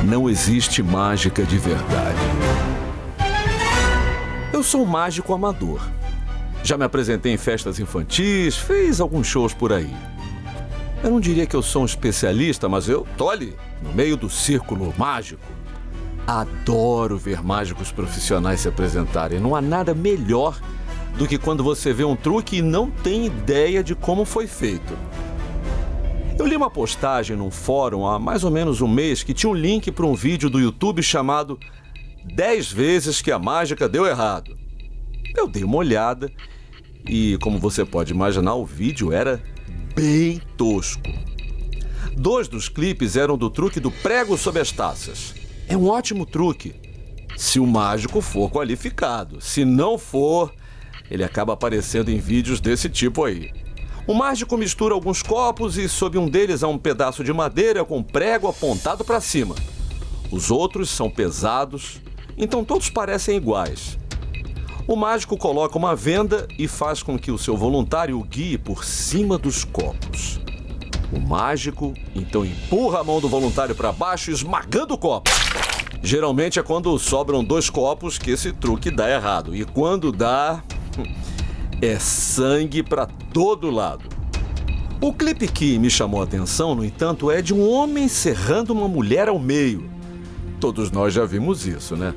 não existe mágica de verdade. Eu sou um mágico amador. Já me apresentei em festas infantis, fiz alguns shows por aí. Eu não diria que eu sou um especialista, mas eu tô ali, no meio do círculo mágico. Adoro ver mágicos profissionais se apresentarem. Não há nada melhor do que quando você vê um truque e não tem ideia de como foi feito. Eu li uma postagem num fórum há mais ou menos um mês que tinha um link para um vídeo do YouTube chamado 10 vezes que a mágica deu errado. Eu dei uma olhada e, como você pode imaginar, o vídeo era bem tosco. 2 dos clipes eram do truque do prego sob as taças. É um ótimo truque, se o mágico for qualificado. Se não for, ele acaba aparecendo em vídeos desse tipo aí. O mágico mistura alguns copos e sob um deles há um pedaço de madeira com prego apontado para cima. Os outros são pesados, então todos parecem iguais. O mágico coloca uma venda e faz com que o seu voluntário o guie por cima dos copos. O mágico então empurra a mão do voluntário para baixo, esmagando o copo. Geralmente é quando sobram 2 copos que esse truque dá errado. E quando dá, é sangue para todo lado. O clipe que me chamou a atenção, no entanto, é de um homem serrando uma mulher ao meio. Todos nós já vimos isso, né?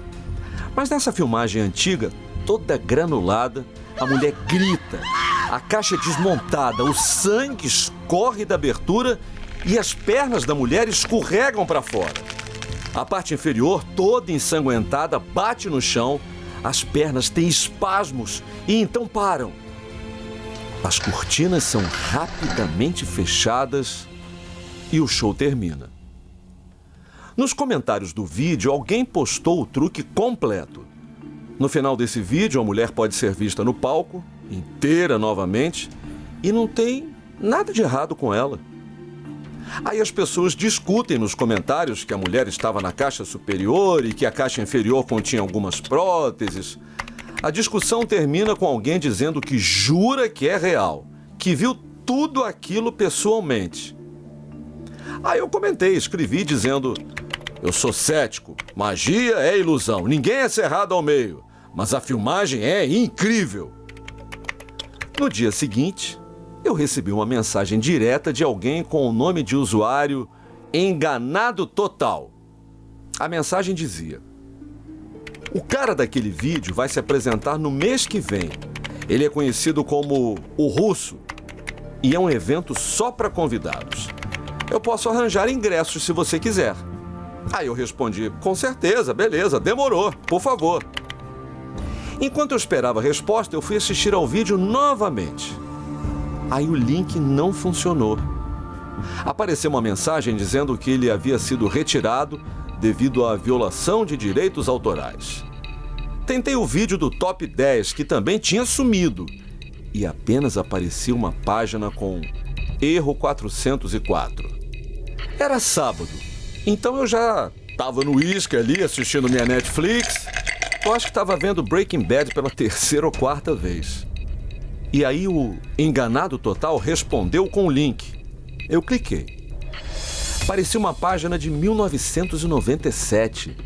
Mas nessa filmagem antiga, toda granulada, a mulher grita, a caixa é desmontada, o sangue escorre da abertura e as pernas da mulher escorregam para fora. A parte inferior, toda ensanguentada, bate no chão, as pernas têm espasmos e então param. As cortinas são rapidamente fechadas e o show termina. Nos comentários do vídeo, alguém postou o truque completo. No final desse vídeo, a mulher pode ser vista no palco, inteira novamente, e não tem nada de errado com ela. Aí as pessoas discutem nos comentários que a mulher estava na caixa superior e que a caixa inferior continha algumas próteses. A discussão termina com alguém dizendo que jura que é real, que viu tudo aquilo pessoalmente. Aí eu comentei, escrevi dizendo: eu sou cético, magia é ilusão, ninguém é cerrado ao meio, mas a filmagem é incrível. No dia seguinte, eu recebi uma mensagem direta de alguém com o nome de usuário Enganado Total. A mensagem dizia: o cara daquele vídeo vai se apresentar no mês que vem. Ele é conhecido como o Russo e é um evento só para convidados. Eu posso arranjar ingressos se você quiser. Aí eu respondi: com certeza, beleza, demorou, por favor. Enquanto eu esperava a resposta, eu fui assistir ao vídeo novamente. Aí o link não funcionou. Apareceu uma mensagem dizendo que ele havia sido retirado devido à violação de direitos autorais. Tentei o vídeo do Top 10, que também tinha sumido, e apenas aparecia uma página com erro 404. Era sábado, então eu já estava no uísque ali assistindo minha Netflix. Eu acho que estava vendo Breaking Bad pela 3ª ou 4ª vez. E aí o Enganado Total respondeu com o link. Eu cliquei. Parecia uma página de 1997.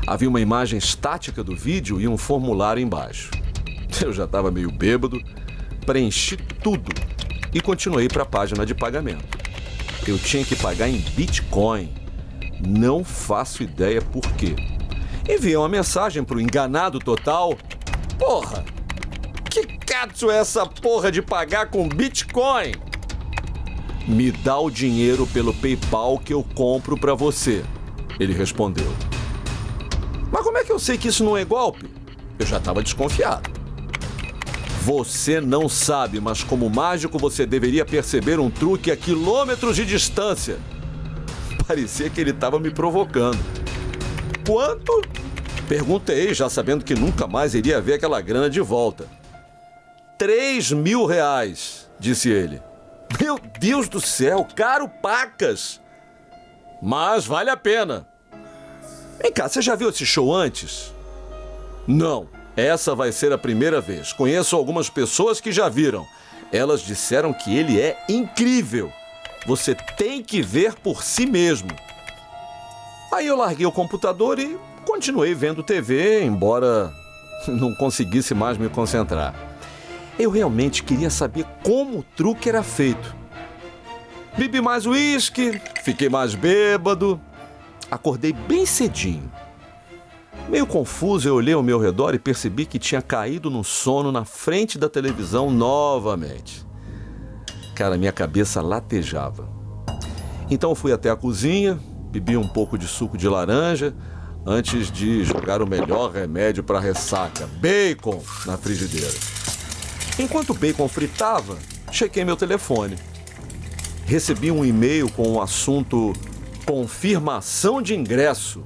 Havia uma imagem estática do vídeo e um formulário embaixo. Eu já estava meio bêbado, preenchi tudo e continuei para a página de pagamento. Eu tinha que pagar em Bitcoin. Não faço ideia por quê. Enviei uma mensagem pro Enganado Total. Porra! Que cazzo é essa porra de pagar com Bitcoin? Me dá o dinheiro pelo PayPal que eu compro pra você. Ele respondeu. Mas como é que eu sei que isso não é golpe? Eu já estava desconfiado. Você não sabe, mas como mágico você deveria perceber um truque a quilômetros de distância. Parecia que ele estava me provocando. Quanto? Perguntei, já sabendo que nunca mais iria ver aquela grana de volta. R$3.000, disse ele. Meu Deus do céu, caro pacas! Mas vale a pena. Vem cá, você já viu esse show antes? Não, essa vai ser a primeira vez. Conheço algumas pessoas que já viram. Elas disseram que ele é incrível. Você tem que ver por si mesmo. Aí eu larguei o computador e continuei vendo TV, embora não conseguisse mais me concentrar. Eu realmente queria saber como o truque era feito. Bebi mais uísque, fiquei mais bêbado, acordei bem cedinho. Meio confuso, eu olhei ao meu redor e percebi que tinha caído no sono na frente da televisão novamente. Cara, minha cabeça latejava. Então fui até a cozinha, bebi um pouco de suco de laranja, antes de jogar o melhor remédio para ressaca, bacon, na frigideira. Enquanto o bacon fritava, chequei meu telefone. Recebi um e-mail com o assunto confirmação de ingresso.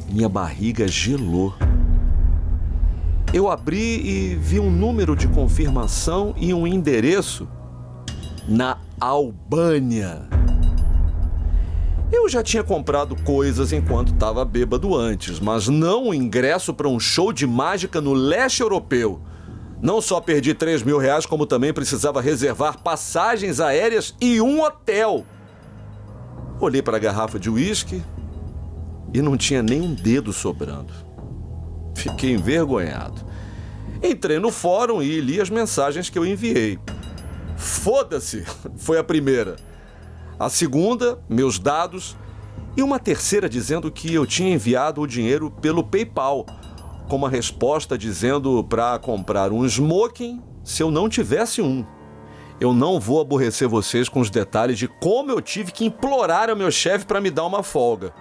Minha barriga gelou. Eu abri e vi um número de confirmação e um endereço na Albânia. Eu já tinha comprado coisas enquanto estava bêbado antes, mas não o ingresso para um show de mágica no leste europeu. Não só perdi R$3.000, como também precisava reservar passagens aéreas e um hotel. Olhei para a garrafa de uísque e não tinha nem um dedo sobrando. Fiquei envergonhado. Entrei no fórum e li as mensagens que eu enviei. Foda-se, foi a primeira. A segunda, meus dados. E uma terceira dizendo que eu tinha enviado o dinheiro pelo PayPal, com uma resposta dizendo para comprar um smoking se eu não tivesse um. Eu não vou aborrecer vocês com os detalhes de como eu tive que implorar ao meu chefe para me dar uma folga.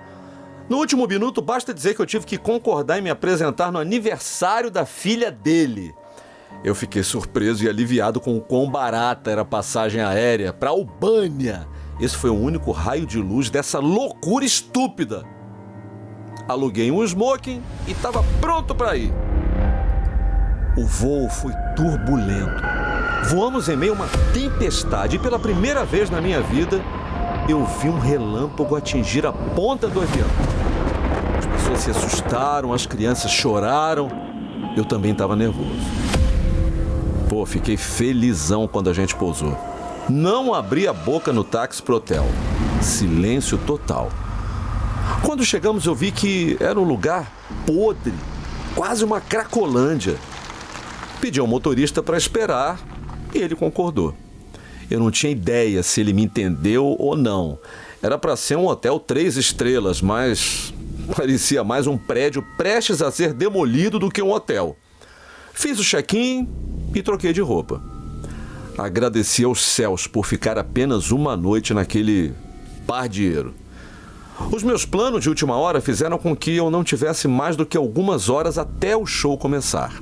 No último minuto, basta dizer que eu tive que concordar em me apresentar no aniversário da filha dele. Eu fiquei surpreso e aliviado com o quão barata era a passagem aérea para a Albânia. Esse foi o único raio de luz dessa loucura estúpida. Aluguei um smoking e estava pronto para ir. O voo foi turbulento. Voamos em meio a uma tempestade e pela primeira vez na minha vida eu vi um relâmpago atingir a ponta do avião. As pessoas se assustaram, as crianças choraram. Eu também estava nervoso. Fiquei felizão quando a gente pousou. Não abri a boca no táxi pro hotel. Silêncio total. Quando chegamos eu vi que era um lugar podre, quase uma cracolândia. Pedi ao motorista para esperar e ele concordou. Eu não tinha ideia se ele me entendeu ou não. Era para ser um hotel 3 estrelas, mas parecia mais um prédio prestes a ser demolido do que um hotel. Fiz o check-in e troquei de roupa. Agradeci aos céus por ficar apenas uma noite naquele pardieiro. Os meus planos de última hora fizeram com que eu não tivesse mais do que algumas horas até o show começar.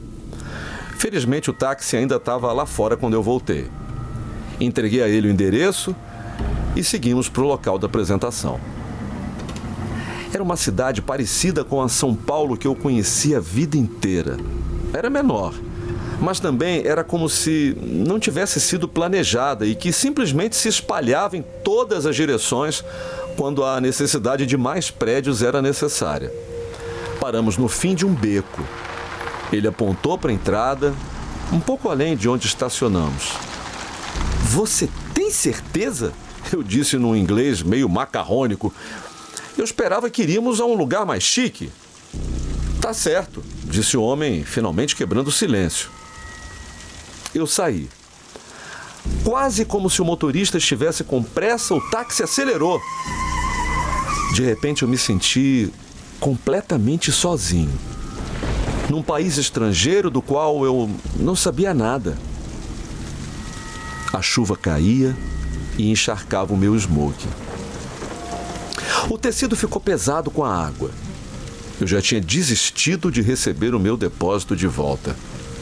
Felizmente o táxi ainda estava lá fora quando eu voltei. Entreguei a ele o endereço e seguimos para o local da apresentação. Era uma cidade parecida com a São Paulo que eu conhecia a vida inteira. Era menor, mas também era como se não tivesse sido planejada e que simplesmente se espalhava em todas as direções quando a necessidade de mais prédios era necessária. Paramos no fim de um beco. Ele apontou para a entrada, um pouco além de onde estacionamos. "Você tem certeza?" Eu disse num inglês meio macarrônico. Eu esperava que iríamos a um lugar mais chique. "Tá certo", disse o homem, finalmente quebrando o silêncio. Eu saí. Quase como se o motorista estivesse com pressa, o táxi acelerou. De repente eu me senti completamente sozinho. Num país estrangeiro do qual eu não sabia nada. A chuva caía e encharcava o meu smoking. O tecido ficou pesado com a água. Eu já tinha desistido de receber o meu depósito de volta.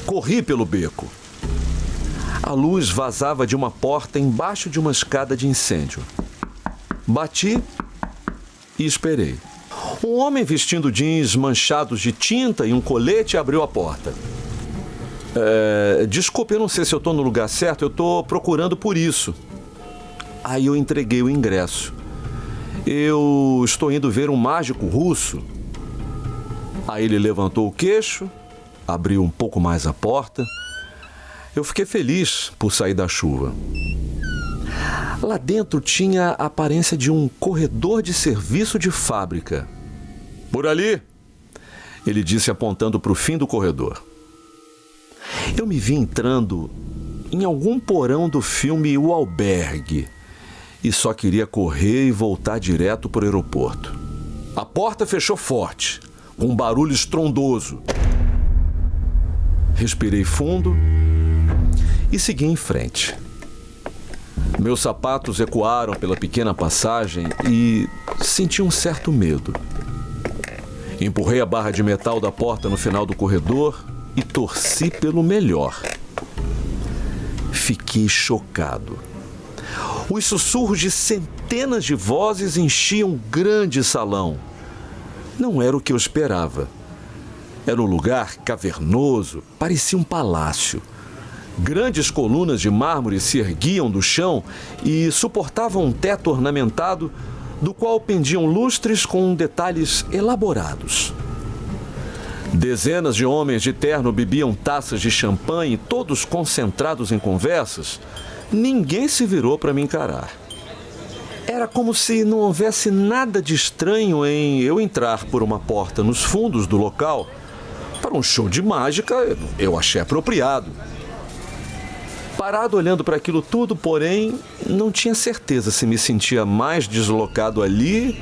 Corri pelo beco. A luz vazava de uma porta embaixo de uma escada de incêndio. Bati e esperei. Um homem vestindo jeans manchados de tinta e um colete abriu a porta. Desculpe, eu não sei se eu estou no lugar certo, eu estou procurando por isso. Aí eu entreguei o ingresso. Eu estou indo ver um mágico russo. Aí ele levantou o queixo, abriu um pouco mais a porta. Eu fiquei feliz por sair da chuva. Lá dentro tinha a aparência de um corredor de serviço de fábrica. "Por ali", ele disse apontando para o fim do corredor. Eu me vi entrando em algum porão do filme O Albergue e só queria correr e voltar direto para o aeroporto. A porta fechou forte, com um barulho estrondoso. Respirei fundo e segui em frente. Meus sapatos ecoaram pela pequena passagem e senti um certo medo. Empurrei a barra de metal da porta no final do corredor e torci pelo melhor. Fiquei chocado. Os sussurros de centenas de vozes enchiam um grande salão. Não era o que eu esperava. Era um lugar cavernoso, parecia um palácio. Grandes colunas de mármore se erguiam do chão e suportavam um teto ornamentado, do qual pendiam lustres com detalhes elaborados. Dezenas de homens de terno bebiam taças de champanhe, todos concentrados em conversas. Ninguém se virou para me encarar. Era como se não houvesse nada de estranho em eu entrar por uma porta nos fundos do local. Para um show de mágica, eu achei apropriado. Parado olhando para aquilo tudo, porém, não tinha certeza se me sentia mais deslocado ali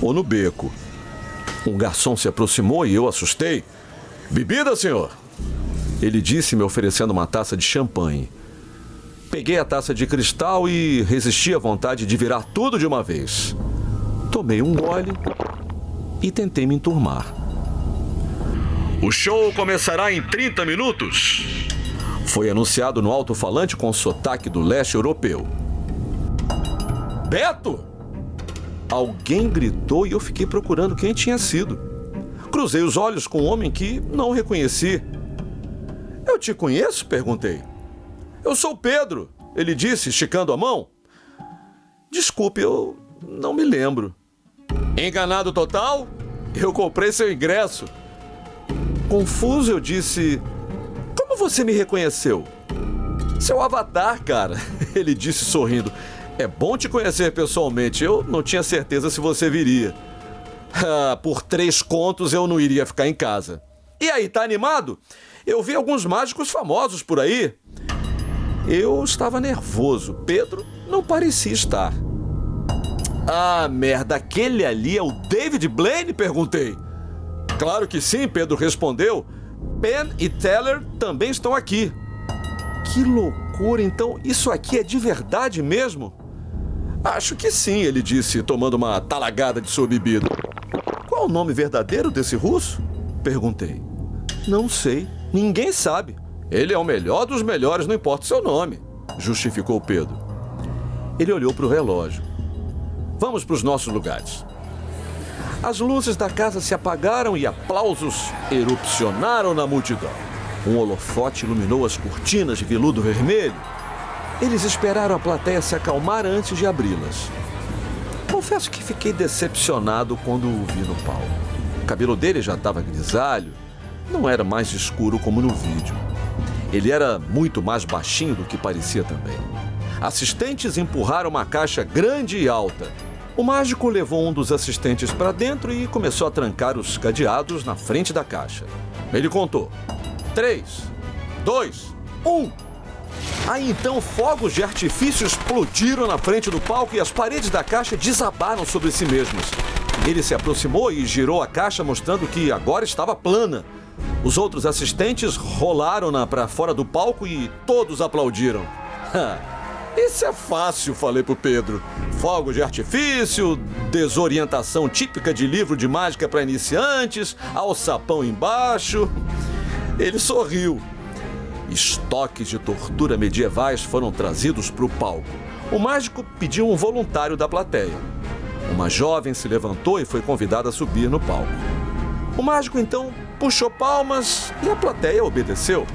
ou no beco. Um garçom se aproximou e eu assustei. "Bebida, senhor?" ele disse, me oferecendo uma taça de champanhe. Peguei a taça de cristal e resisti à vontade de virar tudo de uma vez. Tomei um gole e tentei me enturmar. "O show começará em 30 minutos. Foi anunciado no alto-falante com sotaque do leste europeu. "Beto!" Alguém gritou e eu fiquei procurando quem tinha sido. Cruzei os olhos com um homem que não reconheci. "Eu te conheço?" perguntei. "Eu sou Pedro", ele disse, esticando a mão. "Desculpe, eu não me lembro." "Enganado total? Eu comprei seu ingresso." Confuso, eu disse: "Como você me reconheceu?" "Seu avatar, cara", ele disse sorrindo. "É bom te conhecer pessoalmente. Eu não tinha certeza se você viria." Por 3 contos eu não iria ficar em casa." "E aí, tá animado? Eu vi alguns mágicos famosos por aí." Eu estava nervoso. Pedro não parecia estar. "Ah, merda, aquele ali é o David Blaine?" perguntei. "Claro que sim", Pedro respondeu. "Penn e Teller também estão aqui." Que loucura, então isso aqui é de verdade mesmo? "Acho que sim", ele disse, tomando uma talagada de sua bebida. "Qual o nome verdadeiro desse russo?" perguntei. "Não sei, ninguém sabe." "Ele é o melhor dos melhores, não importa o seu nome", justificou Pedro. Ele olhou para o relógio. "Vamos para os nossos lugares." As luzes da casa se apagaram e aplausos erupcionaram na multidão. Um holofote iluminou as cortinas de veludo vermelho. Eles esperaram a plateia se acalmar antes de abri-las. Confesso que fiquei decepcionado quando o vi no palco. O cabelo dele já estava grisalho, não era mais escuro como no vídeo. Ele era muito mais baixinho do que parecia também. Assistentes empurraram uma caixa grande e alta. O mágico levou um dos assistentes para dentro e começou a trancar os cadeados na frente da caixa. Ele contou: 3, 2, 1. Aí então fogos de artifício explodiram na frente do palco e as paredes da caixa desabaram sobre si mesmas. Ele se aproximou e girou a caixa, mostrando que agora estava plana. Os outros assistentes rolaram-na para fora do palco e todos aplaudiram. "Isso é fácil", falei pro Pedro. "Fogo de artifício, desorientação típica de livro de mágica para iniciantes, alçapão embaixo." Ele sorriu. Estoques de tortura medievais foram trazidos para o palco. O mágico pediu um voluntário da plateia. Uma jovem se levantou e foi convidada a subir no palco. O mágico então puxou palmas e a plateia obedeceu.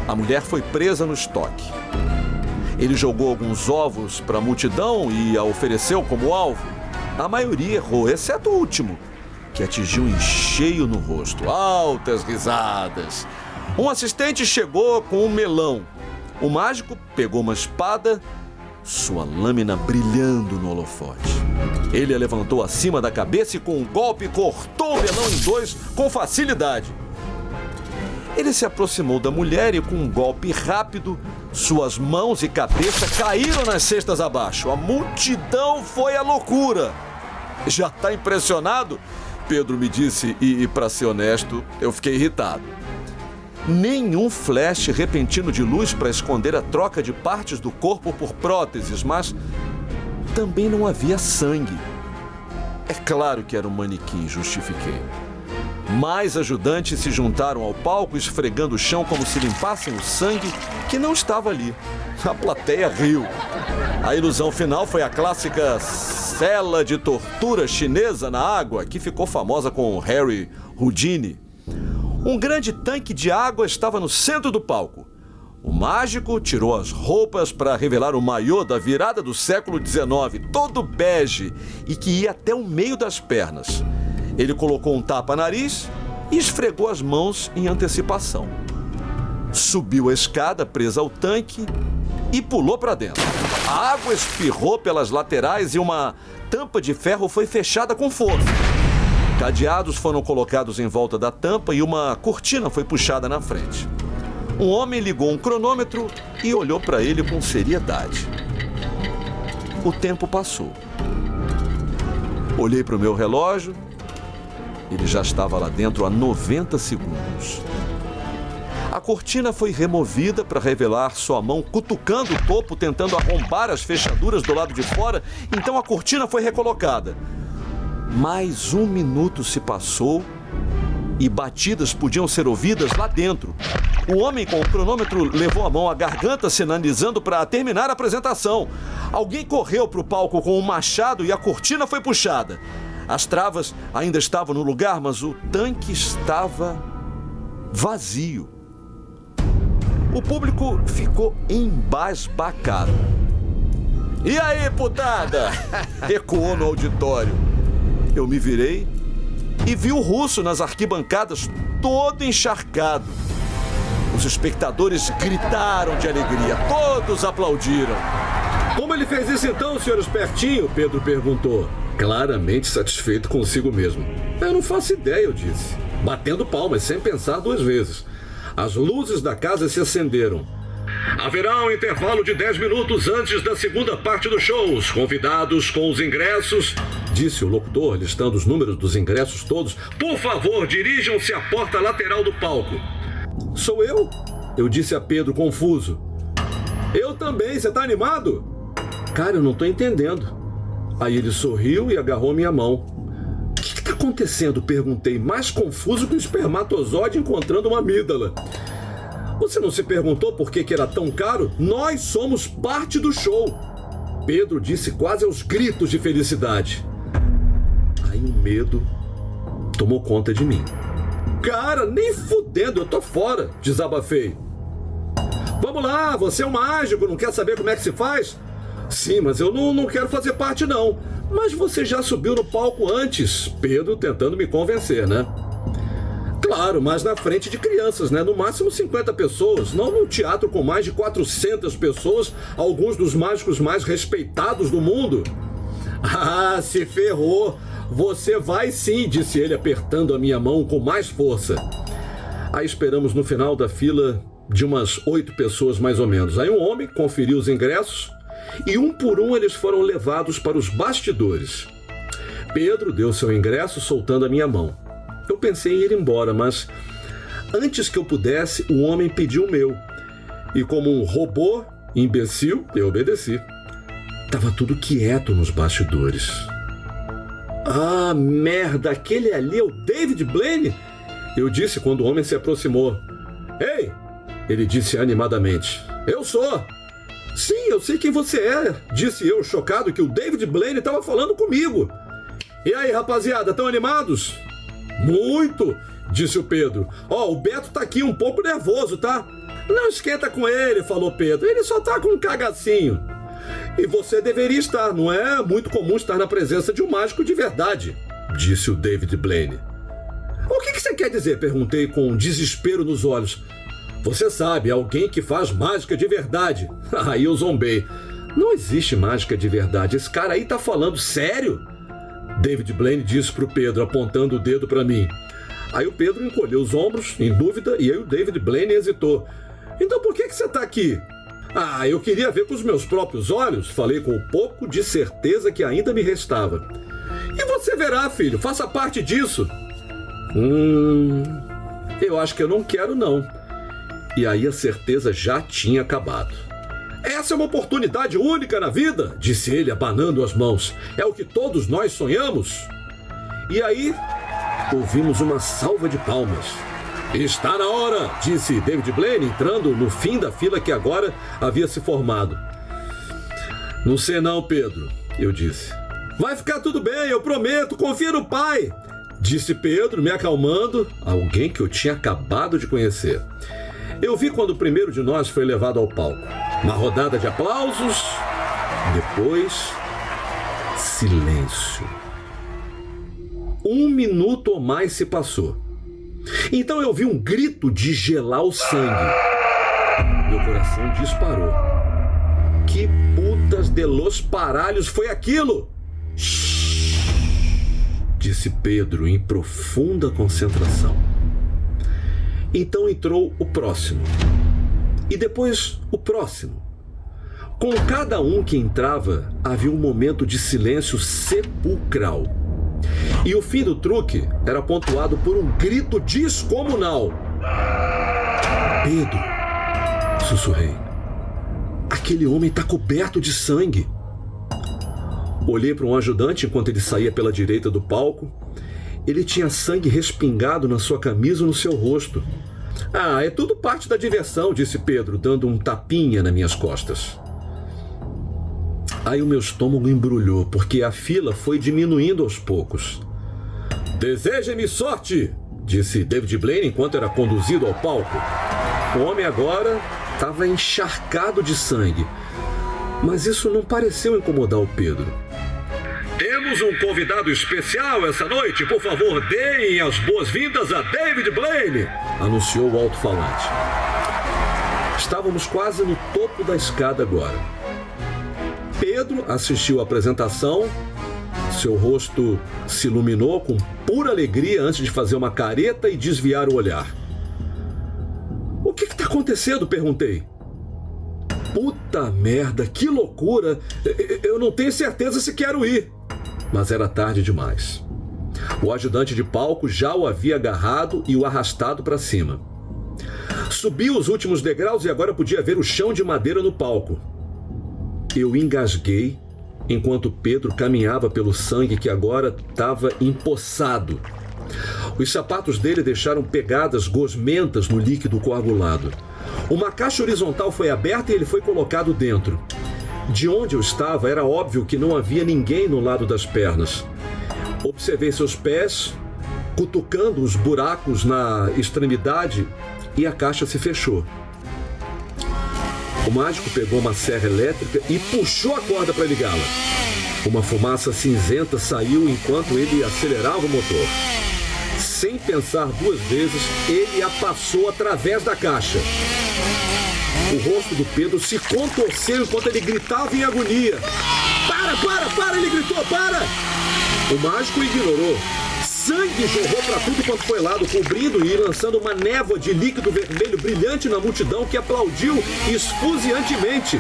A mulher foi presa no estoque. Ele jogou alguns ovos para a multidão e a ofereceu como alvo. A maioria errou, exceto o último, que atingiu em cheio no rosto. Altas risadas. Um assistente chegou com um melão. O mágico pegou uma espada sua lâmina brilhando no holofote. Ele a levantou acima da cabeça e com um golpe cortou o melão em dois com facilidade. Ele se aproximou da mulher e com um golpe rápido, suas mãos e cabeça caíram nas cestas abaixo. A multidão foi à loucura. Já está impressionado? Pedro me disse e, para ser honesto, eu fiquei irritado. Nenhum flash repentino de luz para esconder a troca de partes do corpo por próteses, mas também não havia sangue. É claro que era um manequim, justifiquei. Mais ajudantes se juntaram ao palco, esfregando o chão como se limpassem o sangue que não estava ali. A plateia riu. A ilusão final foi a clássica cela de tortura chinesa na água, que ficou famosa com Harry Houdini. Um grande tanque de água estava no centro do palco. O mágico tirou as roupas para revelar o maiô da virada do século XIX, todo bege e que ia até o meio das pernas. Ele colocou um tapa-nariz e esfregou as mãos em antecipação. Subiu a escada presa ao tanque e pulou para dentro. A água espirrou pelas laterais e uma tampa de ferro foi fechada com força. Cadeados foram colocados em volta da tampa e uma cortina foi puxada na frente. Um homem ligou um cronômetro e olhou para ele com seriedade. O tempo passou. Olhei para o meu relógio. Ele já estava lá dentro há 90 segundos. A cortina foi removida para revelar sua mão cutucando o topo, tentando arrombar as fechaduras do lado de fora. Então a cortina foi recolocada. Mais 1 minuto se passou e batidas podiam ser ouvidas lá dentro. O homem com o cronômetro levou a mão à garganta, sinalizando para terminar a apresentação. Alguém correu para o palco com um machado e a cortina foi puxada. As travas ainda estavam no lugar, mas o tanque estava vazio. O público ficou embasbacado. E aí, putada? Ecoou no auditório. Eu me virei e vi o russo nas arquibancadas todo encharcado. Os espectadores gritaram de alegria. Todos aplaudiram. Como ele fez isso então, senhor Espertinho? Pedro perguntou, claramente satisfeito consigo mesmo. Eu não faço ideia, eu disse, batendo palmas sem pensar 2 vezes. As luzes da casa se acenderam. Haverá um intervalo de 10 minutos antes da segunda parte do show. Os convidados com os ingressos, disse o locutor, listando os números dos ingressos todos. Por favor, dirijam-se à porta lateral do palco. Sou eu? Eu disse a Pedro, confuso. Eu também, você tá animado? Cara, eu não tô entendendo. Aí ele sorriu e agarrou minha mão. O que tá acontecendo? Perguntei, mais confuso que um espermatozoide encontrando uma amígdala. Você não se perguntou por que era tão caro? Nós somos parte do show. Pedro disse quase aos gritos de felicidade. Aí o medo tomou conta de mim. Cara, nem fudendo, eu tô fora, desabafei. Vamos lá, você é um mágico, não quer saber como é que se faz? Sim, mas eu não quero fazer parte não. Mas você já subiu no palco antes, Pedro tentando me convencer, né? Claro, mas na frente de crianças, né? No máximo 50 pessoas, não num teatro com mais de 400 pessoas, alguns dos mágicos mais respeitados do mundo. Ah, se ferrou! Você vai sim, disse ele apertando a minha mão com mais força. Aí esperamos no final da fila de umas 8 pessoas mais ou menos. Aí um homem conferiu os ingressos e um por um eles foram levados para os bastidores. Pedro deu seu ingresso soltando a minha mão. Eu pensei em ir embora, mas antes que eu pudesse, o homem pediu o meu. E como um robô imbecil, eu obedeci. Tava tudo quieto nos bastidores. Ah, merda, aquele ali é o David Blaine? Eu disse quando o homem se aproximou. Ei, ele disse animadamente. Eu sou. Sim, eu sei quem você é, disse eu, chocado que o David Blaine estava falando comigo. E aí, rapaziada, tão animados? Muito, disse o Pedro. Ó, o Beto tá aqui um pouco nervoso, tá? Não esquenta com ele, falou Pedro. Ele só tá com um cagacinho. E você deveria estar, não é muito comum estar na presença de um mágico de verdade, disse o David Blaine. O que você quer dizer? Perguntei com desespero nos olhos. Você sabe, alguém que faz mágica de verdade. Aí eu zombei. Não existe mágica de verdade. Esse cara aí tá falando sério? David Blaine disse pro Pedro, apontando o dedo para mim. Aí o Pedro encolheu os ombros, em dúvida, e aí o David Blaine hesitou. Então por que você tá aqui? Ah, eu queria ver com os meus próprios olhos, falei com um pouco de certeza que ainda me restava. E você verá, filho, faça parte disso. Eu acho que eu não quero, não. E aí a certeza já tinha acabado. Essa é uma oportunidade única na vida, disse ele, abanando as mãos. É o que todos nós sonhamos. E aí, ouvimos uma salva de palmas. Está na hora, disse David Blaine, entrando no fim da fila que agora havia se formado. Não sei não, Pedro, eu disse. Vai ficar tudo bem, eu prometo, confia no pai, disse Pedro, me acalmando, alguém que eu tinha acabado de conhecer. Eu vi quando o primeiro de nós foi levado ao palco. Uma rodada de aplausos, depois, silêncio. 1 minuto ou mais se passou. Então eu vi um grito de gelar o sangue. Meu coração disparou. Que putas de los paralhos foi aquilo? Shhh, disse Pedro em profunda concentração. Então entrou o próximo. E depois o próximo. Com cada um que entrava, havia um momento de silêncio sepulcral. E o fim do truque era pontuado por um grito descomunal. Pedro, sussurrei. Aquele homem está coberto de sangue. Olhei para um ajudante enquanto ele saía pela direita do palco. Ele tinha sangue respingado na sua camisa e no seu rosto. Ah, é tudo parte da diversão, disse Pedro, dando um tapinha nas minhas costas. Aí o meu estômago embrulhou, porque a fila foi diminuindo aos poucos. Desejem-me sorte, disse David Blaine enquanto era conduzido ao palco. O homem agora estava encharcado de sangue, mas isso não pareceu incomodar o Pedro. Temos um convidado especial essa noite. Por favor, deem as boas-vindas a David Blaine, anunciou o alto-falante. Estávamos quase no topo da escada agora. Pedro assistiu à apresentação. Seu rosto se iluminou com pura alegria antes de fazer uma careta e desviar o olhar. O que está acontecendo? Perguntei. Puta merda, que loucura! Eu não tenho certeza se quero ir. Mas era tarde demais. O ajudante de palco já o havia agarrado e o arrastado para cima. Subiu os últimos degraus e agora podia ver o chão de madeira no palco. Eu engasguei enquanto Pedro caminhava pelo sangue que agora estava empoçado. Os sapatos dele deixaram pegadas gosmentas no líquido coagulado. Uma caixa horizontal foi aberta e ele foi colocado dentro. De onde eu estava, era óbvio que não havia ninguém no lado das pernas. Observei seus pés, cutucando os buracos na extremidade, e a caixa se fechou. O mágico pegou uma serra elétrica e puxou a corda para ligá-la. Uma fumaça cinzenta saiu enquanto ele acelerava o motor. Sem pensar duas vezes, ele a passou através da caixa. O rosto do Pedro se contorceu enquanto ele gritava em agonia. Para! Ele gritou, para! O mágico ignorou. Sangue jorrou para tudo quanto foi lado, cobrindo e lançando uma névoa de líquido vermelho brilhante na multidão que aplaudiu esfuziantemente.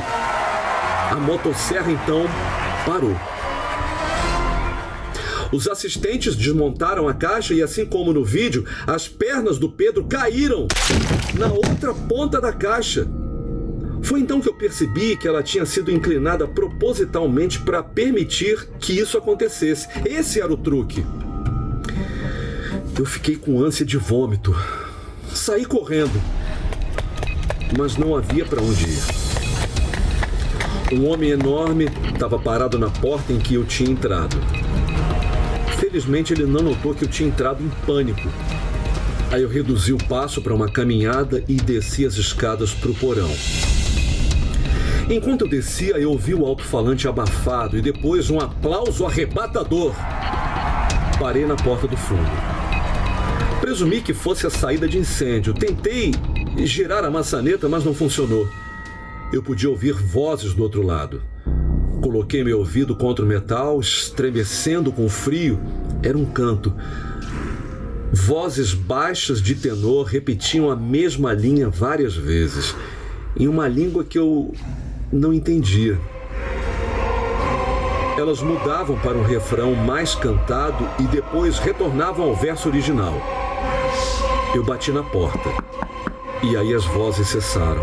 A motosserra, então, parou. Os assistentes desmontaram a caixa e, assim como no vídeo, as pernas do Pedro caíram na outra ponta da caixa. Foi então que eu percebi que ela tinha sido inclinada propositalmente para permitir que isso acontecesse. Esse era o truque. Eu fiquei com ânsia de vômito. Saí correndo, mas não havia para onde ir. Um homem enorme estava parado na porta em que eu tinha entrado. Felizmente ele não notou que eu tinha entrado em pânico. Aí eu reduzi o passo para uma caminhada e desci as escadas para o porão. Enquanto eu descia, eu ouvi o alto-falante abafado e depois um aplauso arrebatador. Parei na porta do fundo. Presumi que fosse a saída de incêndio. Tentei girar a maçaneta, mas não funcionou. Eu podia ouvir vozes do outro lado. Coloquei meu ouvido contra o metal, estremecendo com frio. Era um canto. Vozes baixas de tenor repetiam a mesma linha várias vezes, em uma língua que eu não entendia. Elas mudavam para um refrão mais cantado e depois retornavam ao verso original. Eu bati na porta. E aí as vozes cessaram.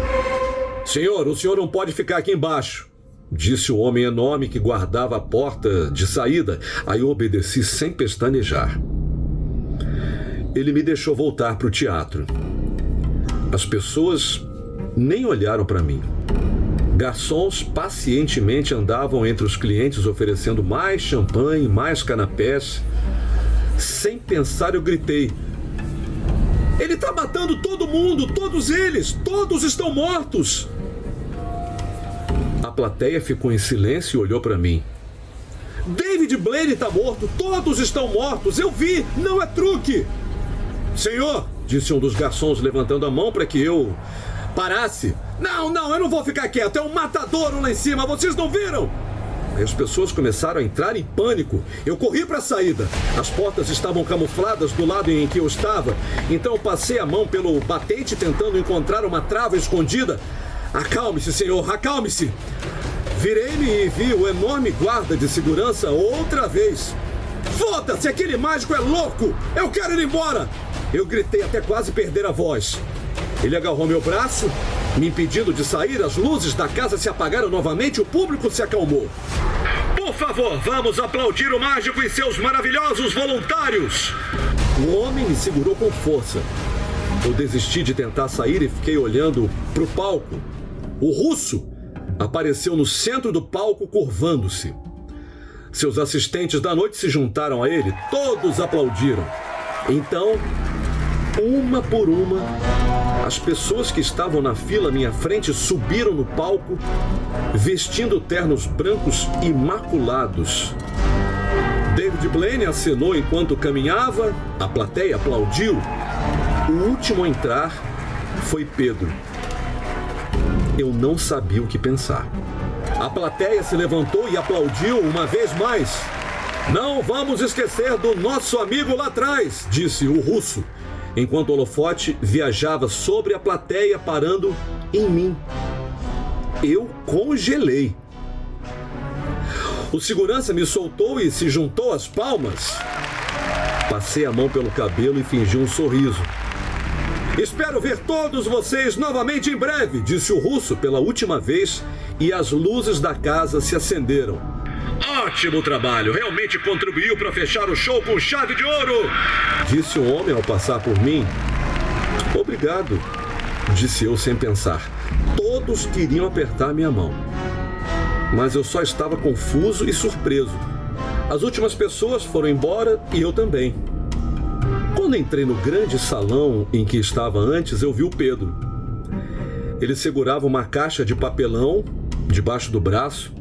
Senhor, o senhor não pode ficar aqui embaixo, disse o homem enorme que guardava a porta de saída. Aí eu obedeci sem pestanejar. Ele me deixou voltar para o teatro. As pessoas nem olharam para mim. Garçons pacientemente andavam entre os clientes oferecendo mais champanhe, mais canapés. Sem pensar, eu gritei: ele está matando todo mundo, todos eles, todos estão mortos. A plateia ficou em silêncio e olhou para mim. David Blaine está morto, todos estão mortos, eu vi, não é truque. Senhor, disse um dos garçons levantando a mão para que eu parasse. Não, eu não vou ficar quieto, é um matadouro lá em cima, vocês não viram? Aí as pessoas começaram a entrar em pânico. Eu corri para a saída. As portas estavam camufladas do lado em que eu estava. Então eu passei a mão pelo batente tentando encontrar uma trava escondida. Acalme-se, senhor, acalme-se. Virei-me e vi o enorme guarda de segurança outra vez. Foda-se, aquele mágico é louco! Eu quero ir embora! Eu gritei até quase perder a voz. Ele agarrou meu braço, me impedindo de sair. As luzes da casa se apagaram novamente e o público se acalmou. Por favor, vamos aplaudir o mágico e seus maravilhosos voluntários! O homem me segurou com força. Eu desisti de tentar sair e fiquei olhando para o palco. O russo apareceu no centro do palco, curvando-se. Seus assistentes da noite se juntaram a ele. Todos aplaudiram. Então, uma por uma, as pessoas que estavam na fila à minha frente subiram no palco, vestindo ternos brancos imaculados. David Blaine acenou enquanto caminhava, a plateia aplaudiu. O último a entrar foi Pedro. Eu não sabia o que pensar. A plateia se levantou e aplaudiu uma vez mais. Não vamos esquecer do nosso amigo lá atrás, disse o russo, enquanto o holofote viajava sobre a plateia, parando em mim. Eu congelei. O segurança me soltou e se juntou às palmas. Passei a mão pelo cabelo e fingi um sorriso. Espero ver todos vocês novamente em breve, disse o russo pela última vez, e as luzes da casa se acenderam. Ótimo trabalho, realmente contribuiu para fechar o show com chave de ouro, disse o homem ao passar por mim. Obrigado, disse eu sem pensar. Todos queriam apertar minha mão, mas eu só estava confuso e surpreso. As últimas pessoas foram embora e eu também. Quando entrei no grande salão em que estava antes, eu vi o Pedro. Ele segurava uma caixa de papelão debaixo do braço.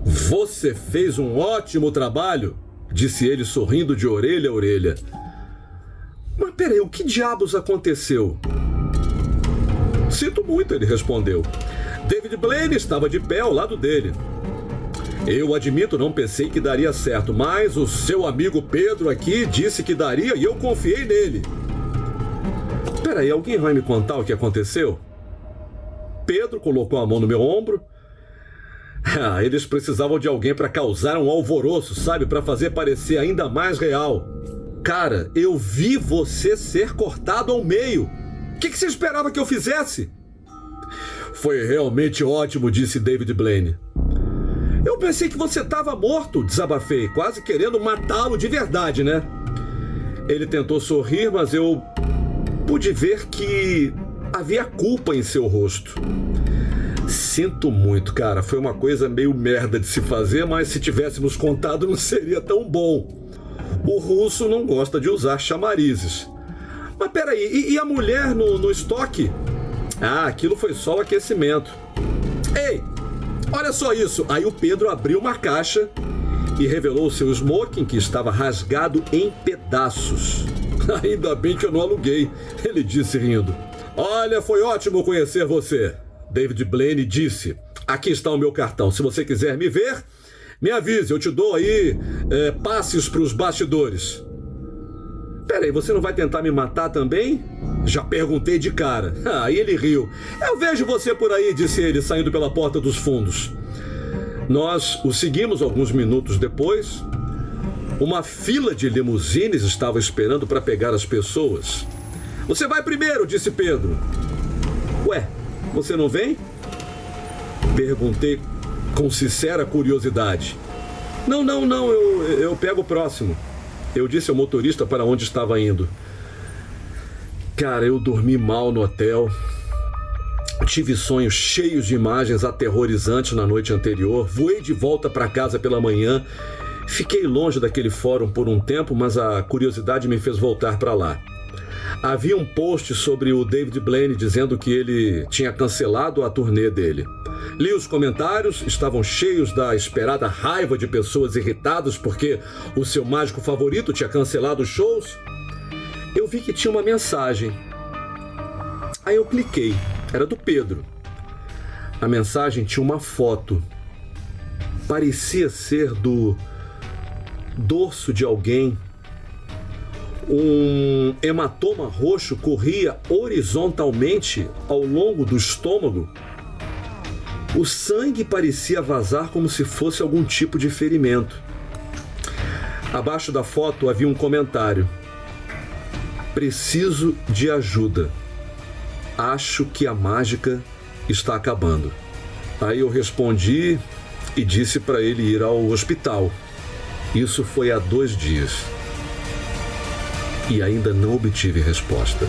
Você fez um ótimo trabalho, disse ele sorrindo de orelha a orelha. Mas peraí, o que diabos aconteceu? Sinto muito, ele respondeu. David Blaine estava de pé ao lado dele. Eu admito, não pensei que daria certo, mas o seu amigo Pedro aqui disse que daria e eu confiei nele. Peraí, alguém vai me contar o que aconteceu? Pedro colocou a mão no meu ombro. Eles precisavam de alguém para causar um alvoroço, sabe? Para fazer parecer ainda mais real. Cara, eu vi você ser cortado ao meio. O que você esperava que eu fizesse? Foi realmente ótimo, disse David Blaine. Eu pensei que você estava morto, desabafei, quase querendo matá-lo de verdade, né? Ele tentou sorrir, mas eu pude ver que havia culpa em seu rosto. Sinto muito, cara. Foi uma coisa meio merda de se fazer, mas se tivéssemos contado não seria tão bom. O russo não gosta de usar chamarizes. Mas peraí, e a mulher no estoque? Aquilo foi só o aquecimento. Ei, olha só isso. Aí o Pedro abriu uma caixa e revelou seu smoking, que estava rasgado em pedaços. Ainda bem que eu não aluguei, ele disse rindo. Olha, foi ótimo conhecer você, David Blaine disse. Aqui está o meu cartão. Se você quiser me ver, me avise. Eu te dou aí passes para os bastidores. Peraí, você não vai tentar me matar também? Já perguntei de cara. Aí ele riu. Eu vejo você por aí, disse ele, saindo pela porta dos fundos. Nós o seguimos alguns minutos depois. Uma fila de limusines estava esperando para pegar as pessoas. Você vai primeiro, disse Pedro. Ué, você não vem? Perguntei com sincera curiosidade. Não, eu pego o próximo. Eu disse ao motorista para onde estava indo. Cara, eu dormi mal no hotel. Tive sonhos cheios de imagens aterrorizantes na noite anterior. Voei de volta para casa pela manhã. Fiquei longe daquele fórum por um tempo, mas a curiosidade me fez voltar para lá. Havia um post sobre o David Blaine dizendo que ele tinha cancelado a turnê dele. Li os comentários, estavam cheios da esperada raiva de pessoas irritadas porque o seu mágico favorito tinha cancelado os shows. Eu vi que tinha uma mensagem. Aí eu cliquei, era do Pedro. A mensagem tinha uma foto. Parecia ser do dorso de alguém. Um hematoma roxo corria horizontalmente ao longo do estômago. O sangue parecia vazar como se fosse algum tipo de ferimento. Abaixo da foto havia um comentário. Preciso de ajuda. Acho que a mágica está acabando. Aí eu respondi e disse para ele ir ao hospital. Isso foi há 2 dias. E ainda não obtive resposta.